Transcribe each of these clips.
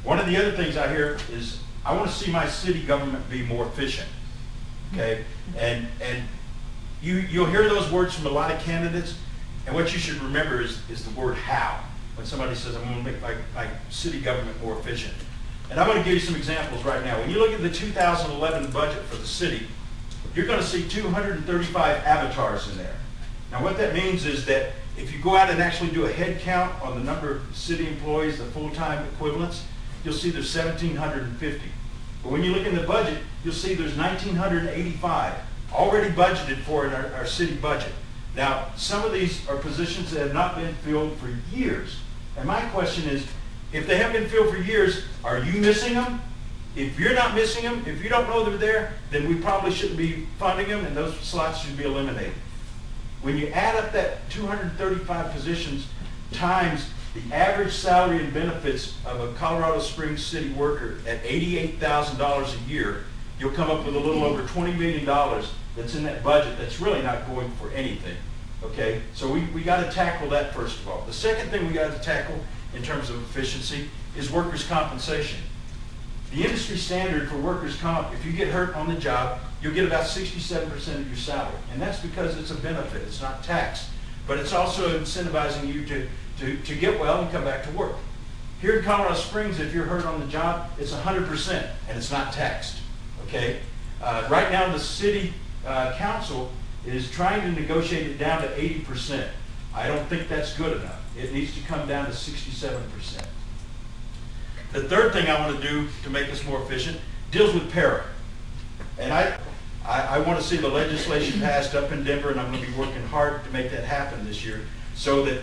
One of the other things I hear is, I want to see my city government be more efficient, okay? And you'll hear those words from a lot of candidates, and what you should remember is the word how. When somebody says, I'm going to make my city government more efficient. And I'm going to give you some examples right now. When you look at the 2011 budget for the city, you're going to see 235 avatars in there. Now what that means is that if you go out and actually do a head count on the number of city employees, the full-time equivalents, you'll see there's 1,750. But when you look in the budget, you'll see there's 1,985 already budgeted for in our city budget. Now, some of these are positions that have not been filled for years. And my question is, if they haven't been filled for years, are you missing them? If you're not missing them, if you don't know they're there, then we probably shouldn't be funding them, and those slots should be eliminated. When you add up that 235 positions times the average salary and benefits of a Colorado Springs city worker at $88,000 a year, you'll come up with a little over $20 million that's in that budget that's really not going for anything. Okay, so we got to tackle that first of all. The second thing we got to tackle in terms of efficiency is workers' compensation. The industry standard for workers' comp, if you get hurt on the job, you'll get about 67% of your salary. And that's because it's a benefit, it's not taxed. But it's also incentivizing you to get well and come back to work. Here in Colorado Springs, if you're hurt on the job, it's 100% and it's not taxed. Okay? Right now the city council is trying to negotiate it down to 80%. I don't think that's good enough. It needs to come down to 67%. The third thing I want to do to make us more efficient deals with para. And I want to see the legislation passed up in Denver, and I'm going to be working hard to make that happen this year, so that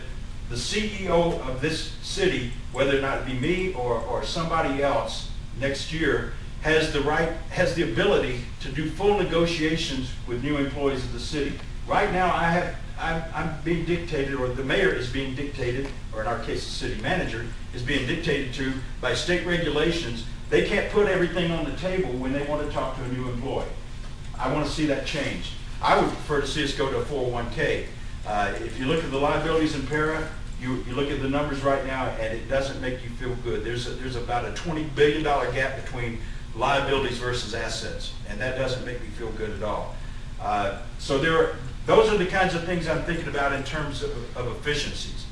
the CEO of this city, whether or not it be me or somebody else next year, has the ability to do full negotiations with new employees of the city. Right now I'm being dictated, or the mayor is being dictated, or in our case the city manager, is being dictated to by state regulations. They can't put everything on the table when they want to talk to a new employee. I want to see that changed. I would prefer to see us go to a 401k. If you look at the liabilities in para, you look at the numbers right now, and it doesn't make you feel good. There's about a $20 billion gap between liabilities versus assets, and that doesn't make me feel good at all. So those are the kinds of things I'm thinking about in terms of efficiencies.